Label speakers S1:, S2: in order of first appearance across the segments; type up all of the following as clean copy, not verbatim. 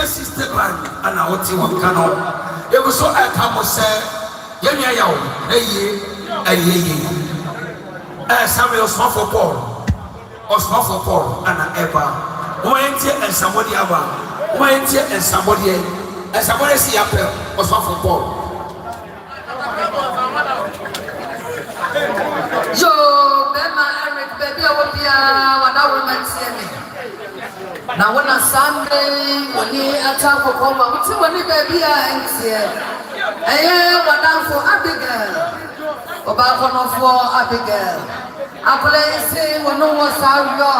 S1: Sister man, and I want to one canoe. It was so I come say, Yanya, Samuel small for Paul, or small for Paul, and ever. Went here and somebody ever. Went here and somebody see up here, or small for Paul.
S2: Yo, Eric, baby, I will be a woman saying. Now when a Sunday, when he attack for Poma, what's when he baby and here? I one down for Abigail. About for Abigail. I play say when no one saw you.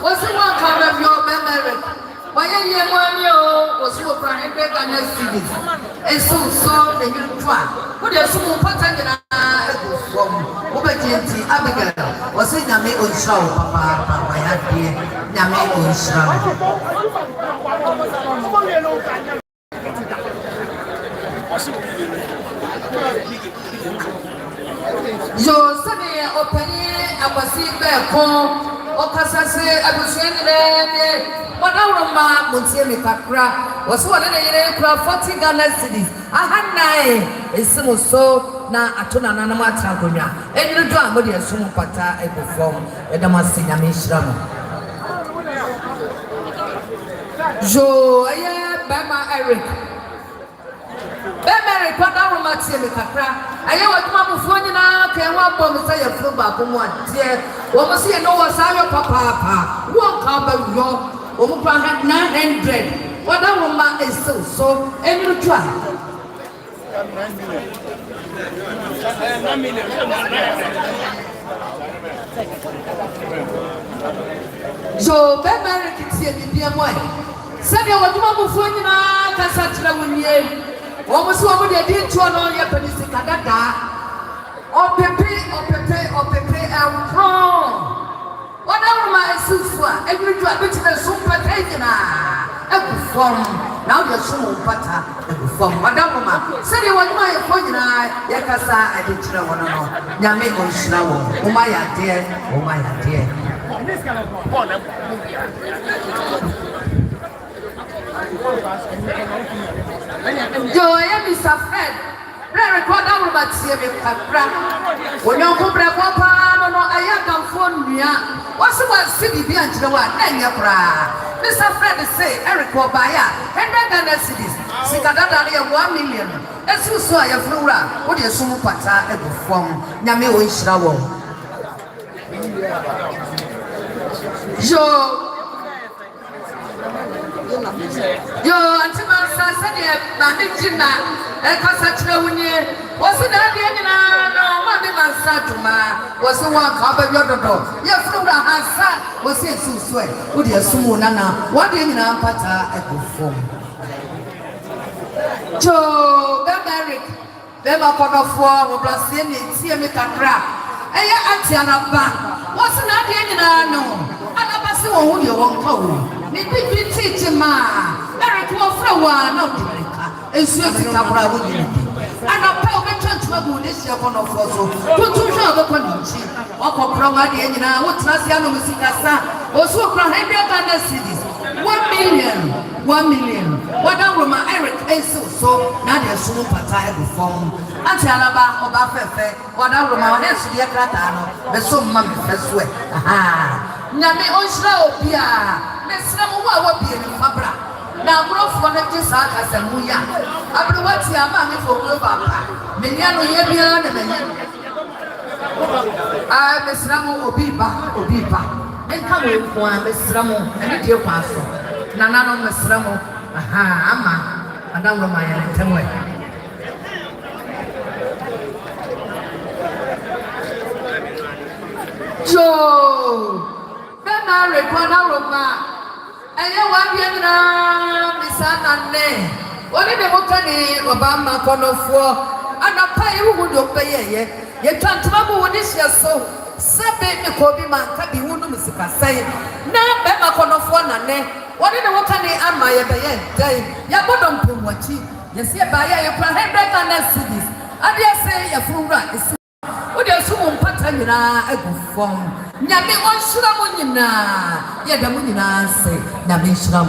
S2: What's the one kind of your memory? Why are you one year was you crying back on your cities? And so the new try. What are some pattern from Obedienti Abigail? Was it Yami on show, Papa, my happy Yami on show? Yo, Sunday, opening, I was seeing back home. Okasase abusuene Wadawroma Muntiemi Kakra was one in a 40 Ghana cities. Ahanae is so na Atuna Nanamata Gunya. And you do a body of Sumupata a perform a Damasina Mishram. Jo, Bama Eric. Bema Wadawroma Tiemi Kakra. I know what Mamma Fonina can walk on say a foot back on one dear. What was he know was our papa? Walk out your Omupa had 900. What that woman is so, and you try. So, Bema can see the dear boy. Send your Mamma Fonina, Cassatra when you almost over the dear to all your Penisicada. Or Pepe, and wrong. Whatever my sister, every drop into the super taken. Every form, now you're so butter, every form. Madame, say you want my phone, Yakasa, I did you want to know. Yami on Shrawo, oh my dear, oh my dear. Joy, Mr. Fred. Record our Matsimi Capra. When you come back, Papa, no, I am phone. What's the city behind the one? Nanyapra. Mr. Fred say, Eric Wabaya, and then cities. Sikadadalia 1 million. As you saw your flora, what is Sumupata ever from Yami Wishrawo? Yo, Auntie Martha said, Managina. Was it no Mammy Mansatuma? Was the one covered your door? Your Flora Hansa was it so sweat. Would you assume Nana? What do you know, Pata at the phone? Joe, Gameric, Bema Konofor, Brasini, Tiamika Crab. Aya Atiana Bank. What's not the no? Alabasi won't you won't go. Maybe teach ma. Eric will throw one of the liquor. And Susie Cabra would be. And a power church will be this year one of us. Put two show the Panichi. Or Promadi and what's Nasiano Musicasa. Also, Prohibia Ghana cities. 1 million. What I will my Eric so now they're soon patai reform. Anti Alaba or Baffe, what I will my head to the Gratano, the so mammy first way. Aha. Nami Oshra Pia, Miss Ramuwa be in Fabra. Now, growth one of this as a Muya. I will watch your mammy for Global. Miniano Yabia and I Miss Ramu Obiba. And come with one Miss Ramu and a dear pastor. Nana Miss Ramu. Aha, Ama, and I'm my Temwe. Joe, then I record out of my. And you want to be son and name. What did the Mokani Obama corner for? And a pay who would obey ye. You can't trouble with this year so. Sabe the Kobe man can be one of Mr. Say. Now, Bema corner for Nane. What did the Mokani and my day? Yabodon Pumachi. You see, by your Prohibia Ghana cities. I dare say a full right is. Would you assume Patamina a good form? Yami one Shramunina. Yadamunina say, Nami Shram.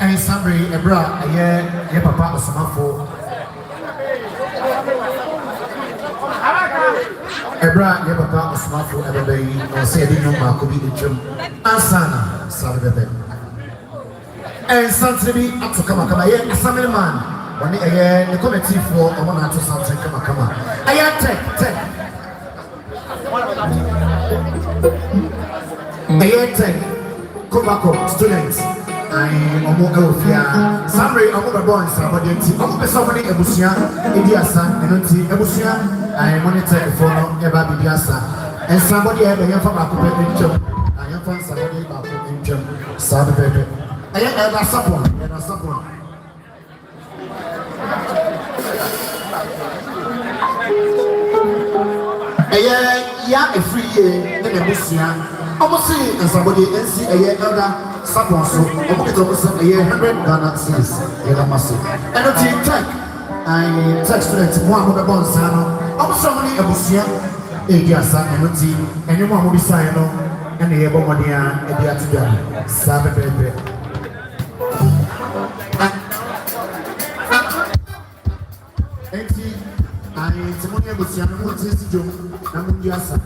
S3: And somebody, a bra, a year, your papa was some for. Ebra, your papa was smart for every day, or said in your mark could be the chum. Ansana, Saturday. And Saturday, up to come, a family man. When the committee for a 1 to something, come on. I am tech. I am tech. Come students. I am more Somebody, I'm more born, somebody, somebody, Ebusia, Indiasa, and Ebusia. I monitor for Eba Biasa. And somebody had a young from a job. I am from somebody about the job. Saturday. I am a support, and a support. A free year in a Busia. Almost see and somebody and see a year elder support. So, a year 100 Ghana cities. And a team tech. I text students one of the bonds. I'm somebody a Busia, Indiasa, and a team, and you want to be signed on, and the Ebomonia, and the Atiga, Saturday. I Timonia Busia, what's this joke? Namundiasa.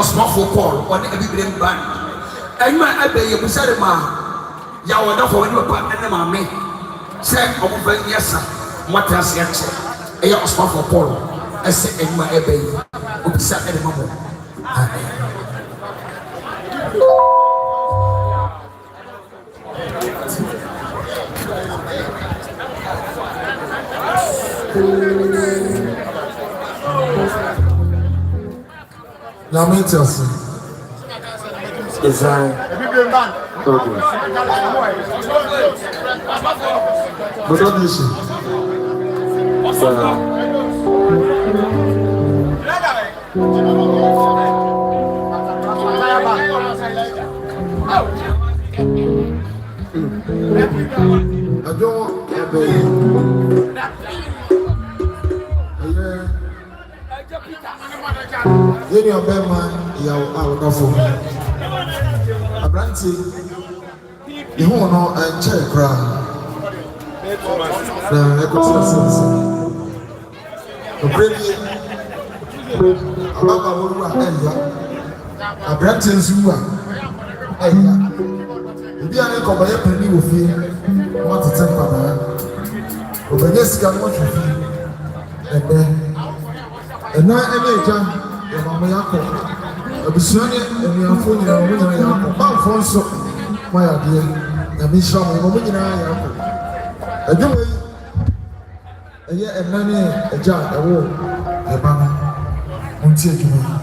S1: Osmofo Paul on every brain band. And you might obey your Musarima. Yawa for any part and mammy. Say, over yes, what has yet said. A Osmofo Paul. I say, and my obey. Who sat at the moment.
S3: Lamentation.
S4: Design.
S3: Okay. But what is it? I don't have Yeni Obama, our novel. A brandy, you won't know and check crowd. The equity the baby about a branches who are if you are a company penny with you, what to take for her. But when this can watch with you, and now any jam, the Mamayako, a Bissonian, and we are fully a winner. Baffour, my idea, the mission of a winner. A do a year and nanny, a jar, a wall, a banner, until you know.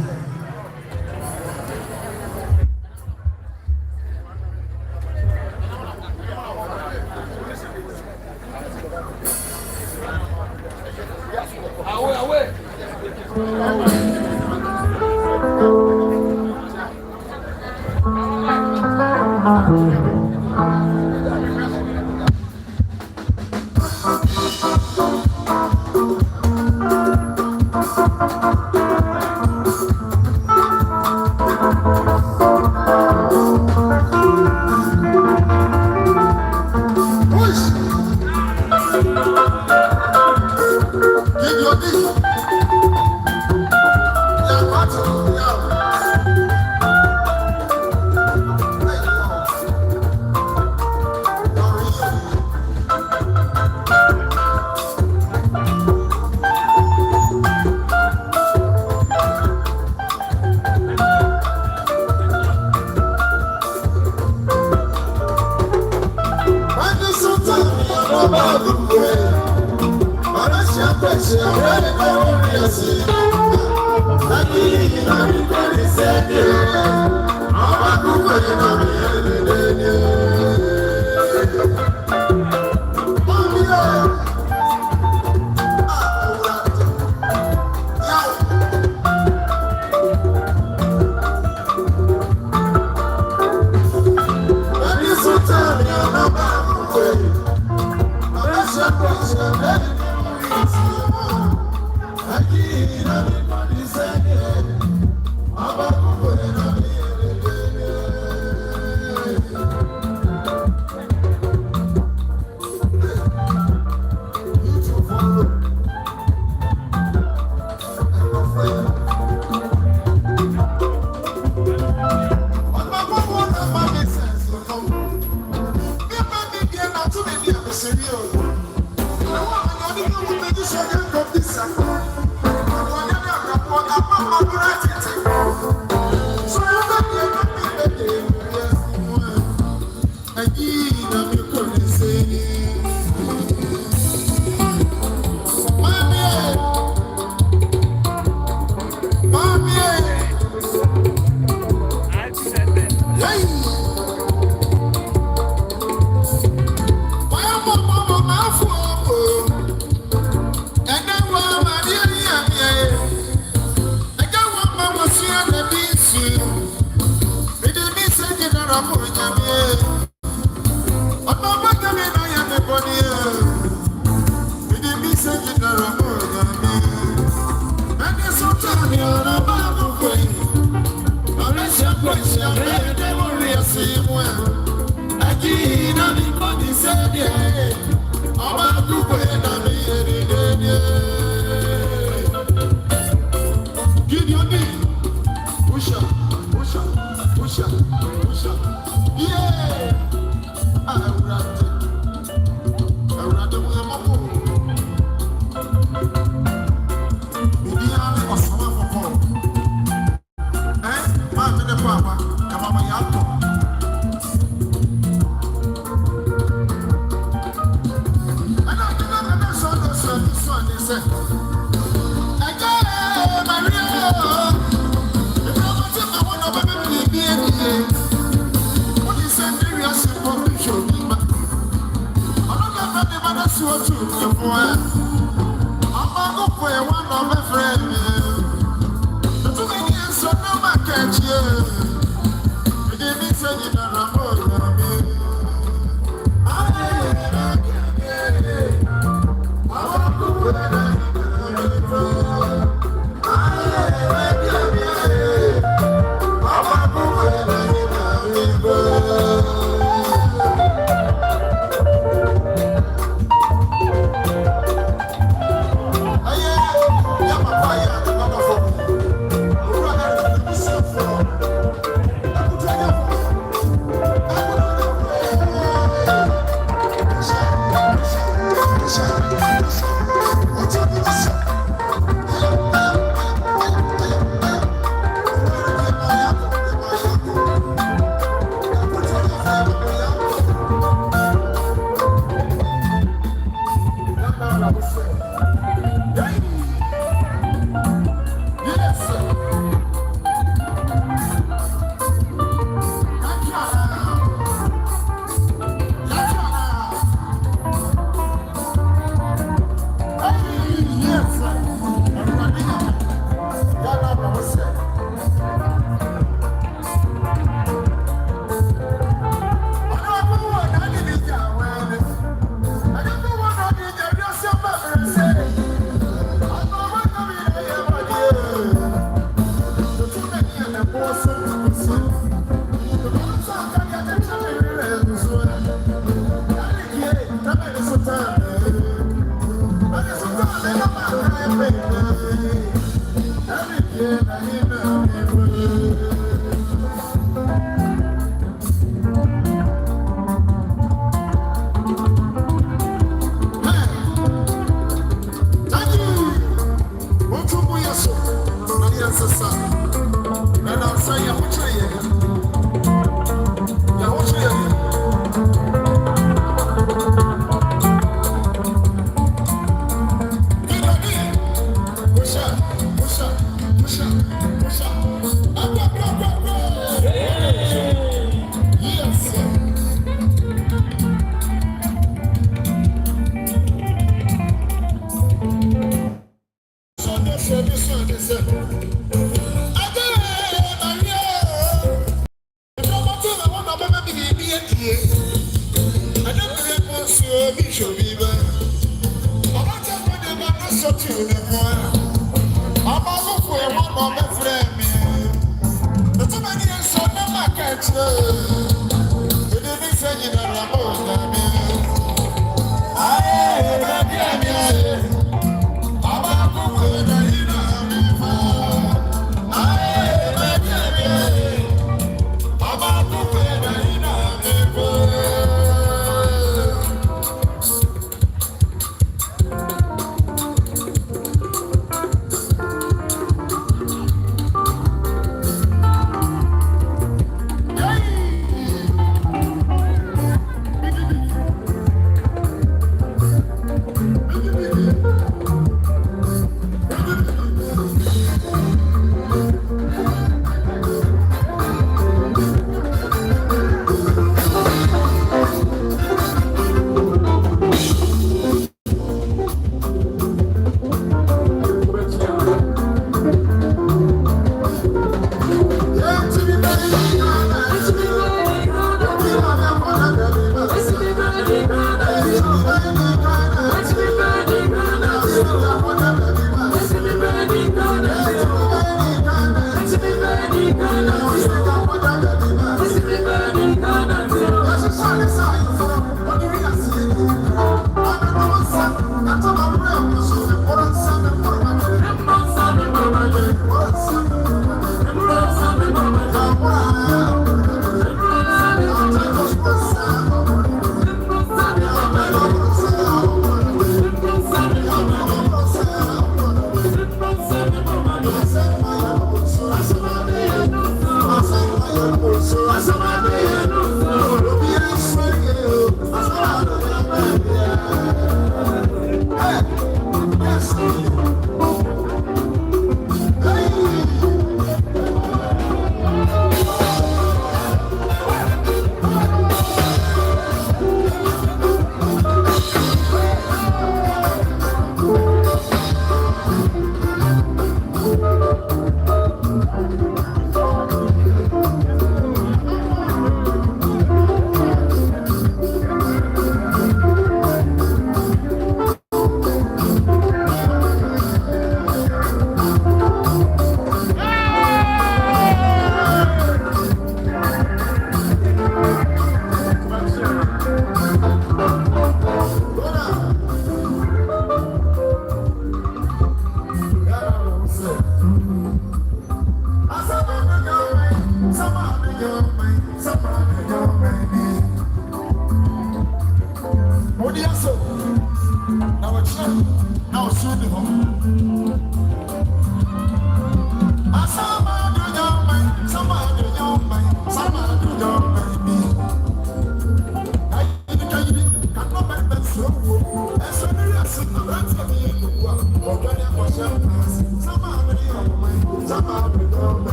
S3: Yeah,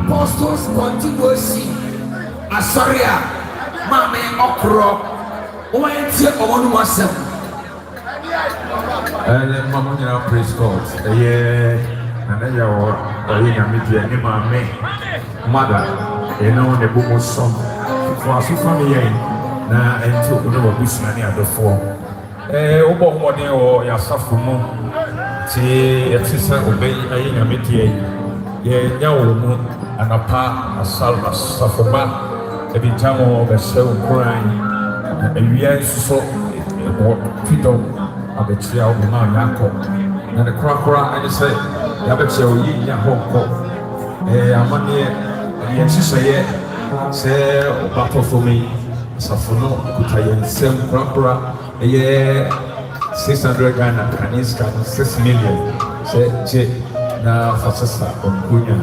S1: Apostles continuously Asoria Mame Okro Owentie Omonu Masem
S4: Mama praise God. And ya wo oyi media ni mame mother the book song for us family na ento no business na adofo Obo Mourning or Yasafumo, see, a sister obey a yamiti, ye yawu, and a pa, a salva, Safoma, every time of a cell crying, and we are so freedom of the tree of the man Yanko, and the cracker, and say, Yabecho, ye Yanko, Amani, and yet she say, Battle for me, Safono, Kutayan, Sem Cracker. 600 Ghana, Kaniska, 6 million. Say, now for sister on Kunya.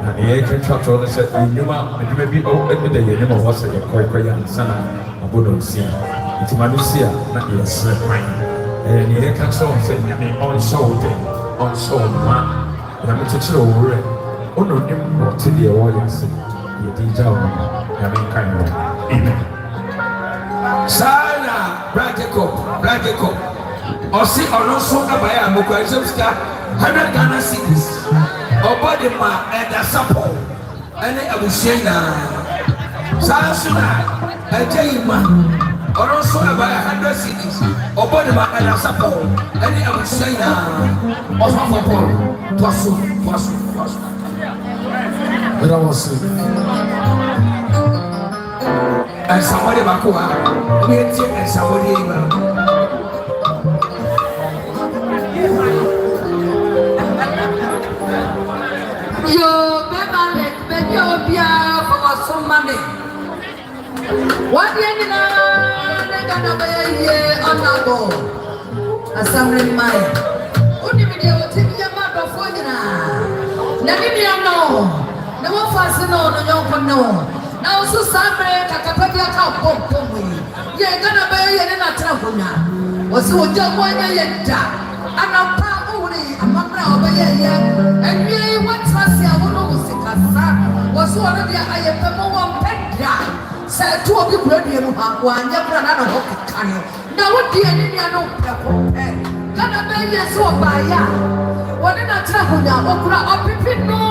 S4: And the agent chapter said, you may be every day, you never was a Korean son, a Budon Sia. It's Manusia, not yes, fine. And the agent said, on soul, man. And I'm to show over. Oh, no, not to the audience. You did tell me, I mean, kind of. Amen.
S1: Sana Bradicop or see or no so abaya Mukazumska 100 Ghana cities or body ma and a supple and a Bushena Sana a Jayma or no so abaya 100 cities or body ma and a supple and a Bushena or Papa Twasu.
S3: But I was
S1: and somebody Bakua, and somebody.
S2: Yo, baby, for some money. What do you know? They got a year on the go. Assembly mine. Only video take your mother for you now. Never know. No one fast no young no. Now so Sabre Kakapia Pompomi. You're gonna buy a Natrapuna. Was so John Yenta. And I'm proud only a mamma over here. And we what was your one was one of the Ayapamo Petra. Said two of the Brodium, one Yabrana of Kano. Now what the Indiano Pepper? Gonna buy a so by ya. What in a Trapuna, Okra, or Pipin no.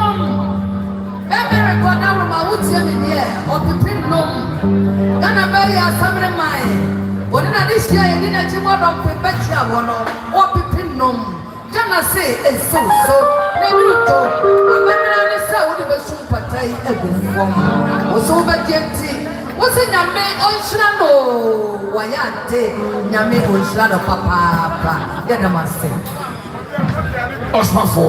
S2: America now my woods in here, or the pin no. Gonna buy a summer mine. What in this year, you didn't see what of Pepetia or Pipin no. Gonna say, it's so. Maybe you go. I'm going to say, what the super tight every form was over getting. What's in your man on Shrano? Why I take Yami on Shrano Papa? Get a must say.
S1: Osmafo.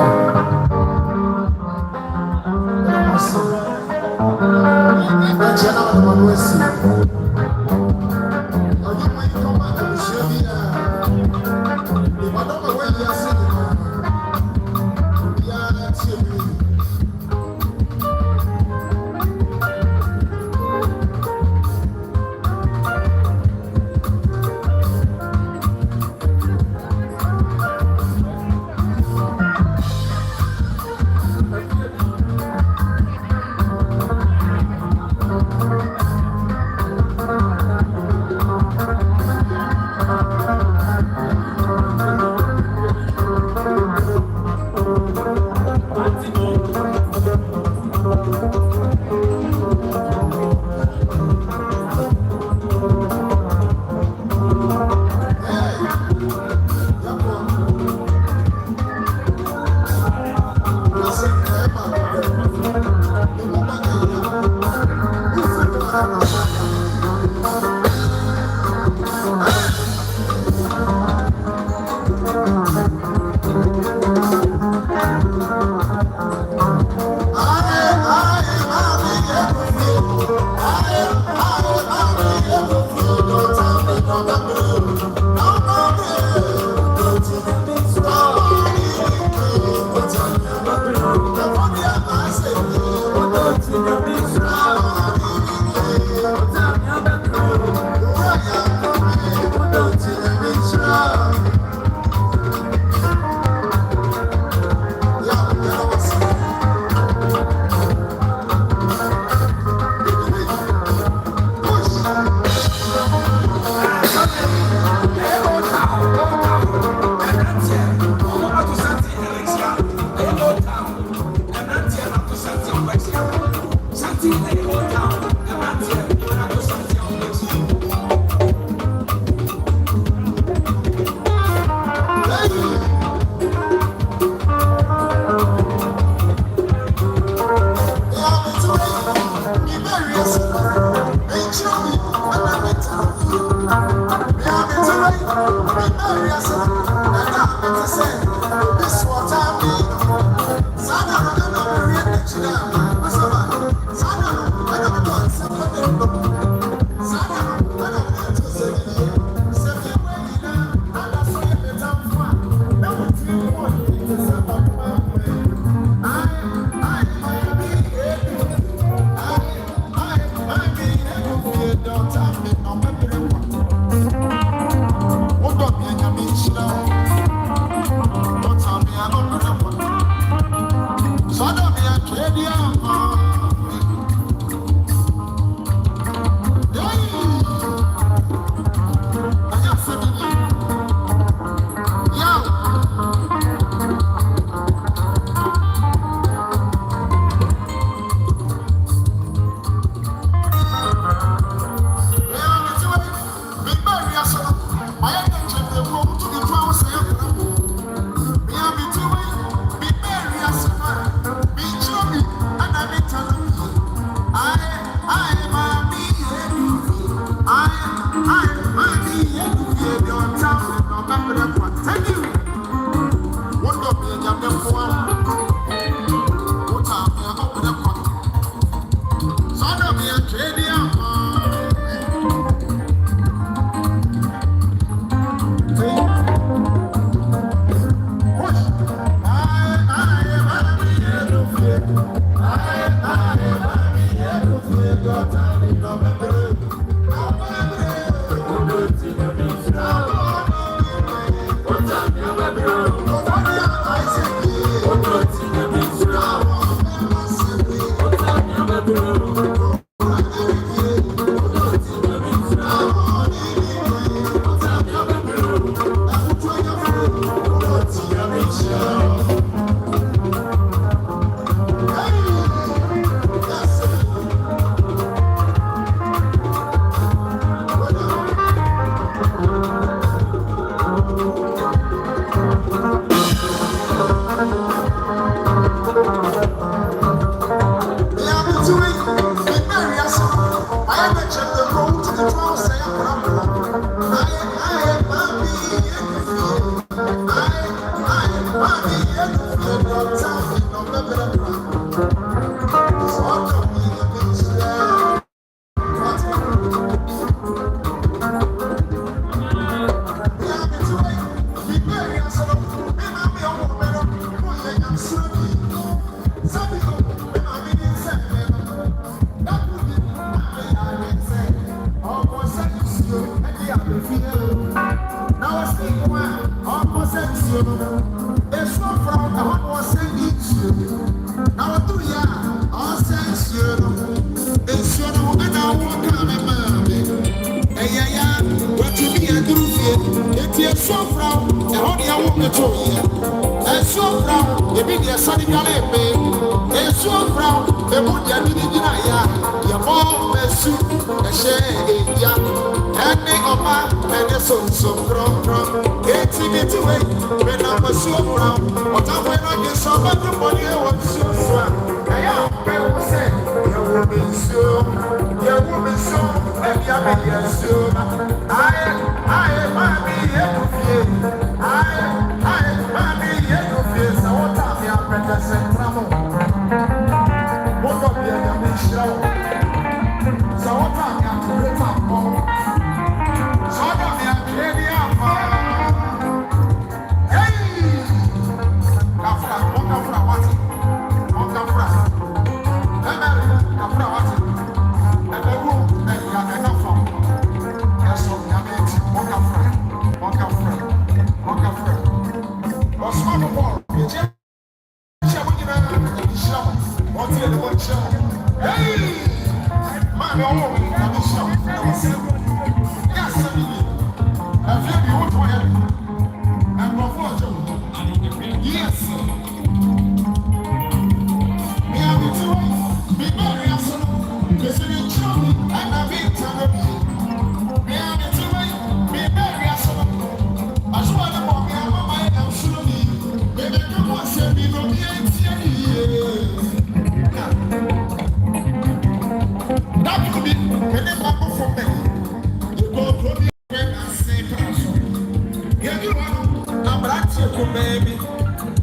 S3: baby.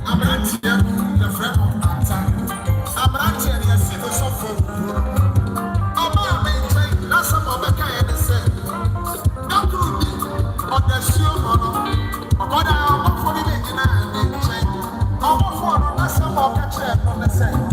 S3: I'm not here, the friend of attack. I'm not here, yes, it was so full. Oh, my train, that's some of the kind of say. Not to be on the shoe, but I'm for the train. I'm for the some of the chair on the same.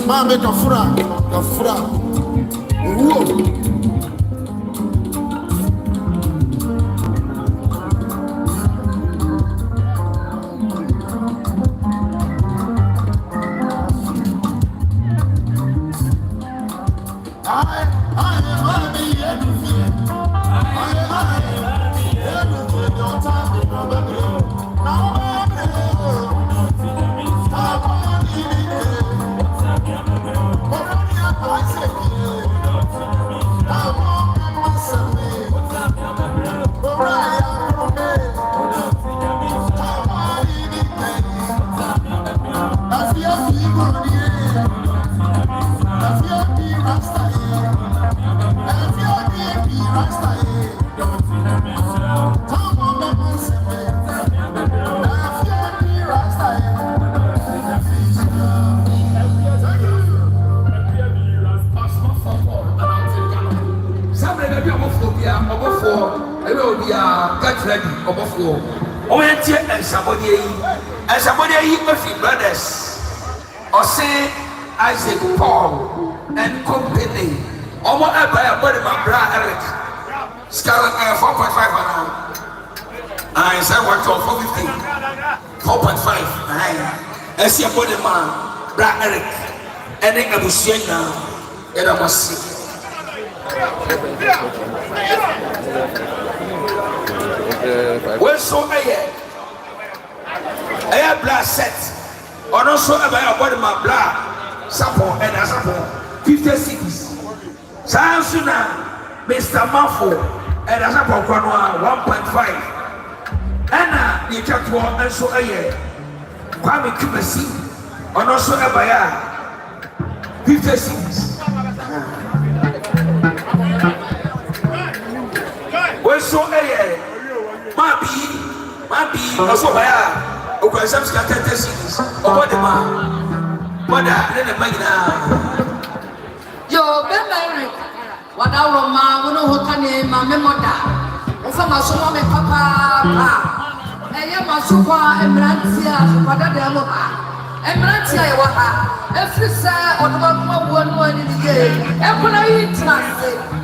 S3: Mame kafura. Whoa.
S1: Aseibu Amanfi brothers, Aseibu and company. Omo Ebaya body my bra Eric. Scarlet 4.5 now. I said what 450. 4.5. Aseibu body man bra Eric. And then Abusian now. And I must see. Well, so I have blood set. Or also about body my blood. Support and a support 50 cities. Sansuna, Mr. Baffour and a support 1.5. Anna, the church war and so a year. Kwame Kumasi. Or also about 50 cities. Well, so a year. Mabi, also by okay, some scattered cities. Over the man. Mother, let the man.
S2: Yo, Ben Mary. What our man, who can name my mother. From a so me papa. I am a super embracia, Father Deloba. Embracia, what every say on one in the day. And when I eat,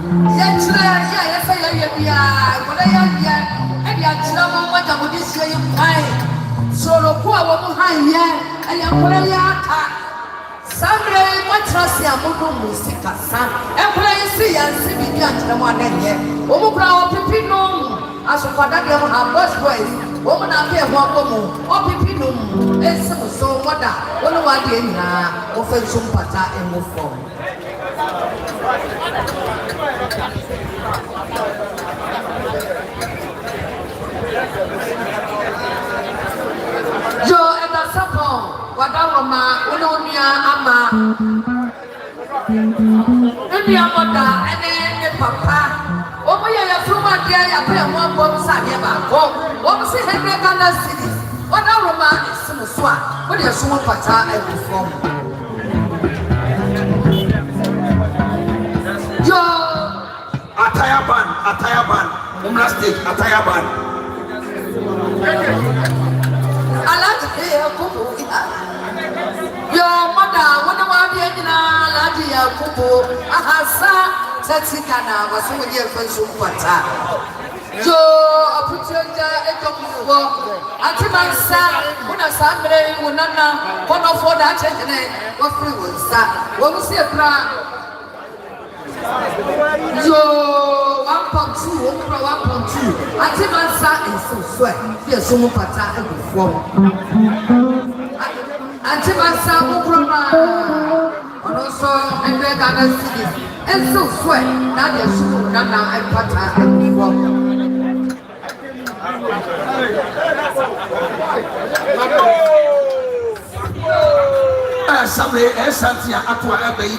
S2: Yachra, yes, I am here. What I am here, and Yachra, what I would say, so the poor woman high, and Yakurayaka. Sunday, what trust ya Mumu Sika, and play see and see me at the one here. Omubra, Pipino, as for that, you have both ways. Woman up here, one woman, or Pipino, and so what that, one of our dinner, often some pata and move forward. Yo and the supper, Wadama, Unonia, Ama, India Mother, and then Papa. Oh, we are from my day, I pay one bomb Sanya. Oh, see, Henry Ghana City. What our man is so swat, what is so pata and perform. Yo, Atayaban, Umlastic, Atayaban. I like to hear Kuku. Your mother, one of our Ladia Kuku, Ahasa, Satikana, was so dear for Supata. Yo, I put your Atimansa, when a Sunday, Unana, one of four that what free was that? What was your plan? Yo, 1.2, 1.2. Atimansa is so sweat. Yes, so much attack before. Atimansa, Ukroma, and also Henry Ghana City. And so sweat. Now there's so Nana and Pata and before.
S1: Somebody else, something Aqua Abbey,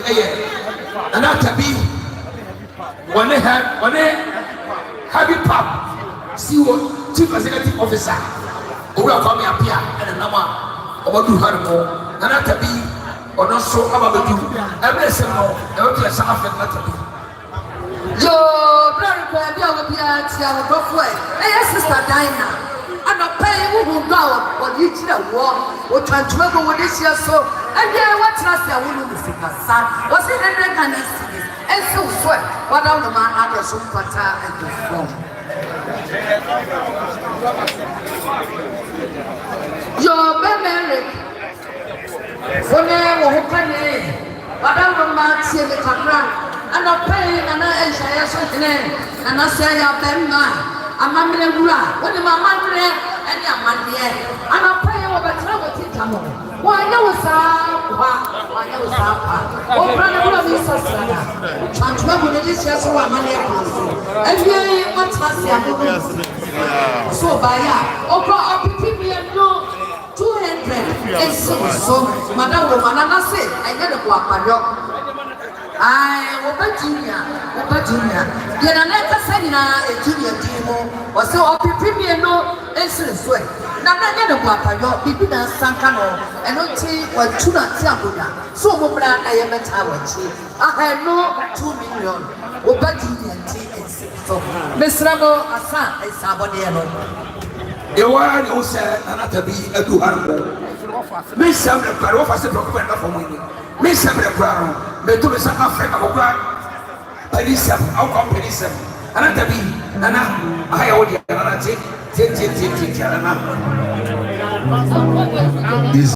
S1: and Tabiri. When they have it pop, see what chief executive officer who will come up here and a number about 200 more. And Tabiri or not so about the two. Every single, every South and Tabiri.
S2: Yo, very glad you will be at your Broadway. Hey, Sister Diana. I'm not paying who will go or you to the war or transfer with this year. So, and yeah, what trust I will be sick as son was in the Ghana City. And so sweat, what all the man had a super pata and the phone. Your memory. For now, who can you? What all the man see the camera. I'm not paying and I say something. And I say, I've been mine. I'm a man, what am I man? And I'm man here. I'm not paying over trouble to come on. Why, no, sir? Why, no, sir? Oh, brother, this is transfer with this year's one money. And here, what has he? So, by ya, oh, people, no 200. And so, Madame Roman, I say, I get a walk my dog. I Oba Junior. Yet I never said a junior demo or so of premier no excellent sweat. Now I get a papa, your baby dance Sankano, and not tea or tuna tiabuda. So Mobra, I am a tower chief. I have no 2 million. Oba Junior tea is so. Miss Ramo, a son, is Sabodiano.
S1: The one who said, Anatabi, a 200. Miss Sam, the Parofa said, for me. Miss Sam, the Crown. But to be some Africa, Penisam, our company, and I be, and I owe you, and I take,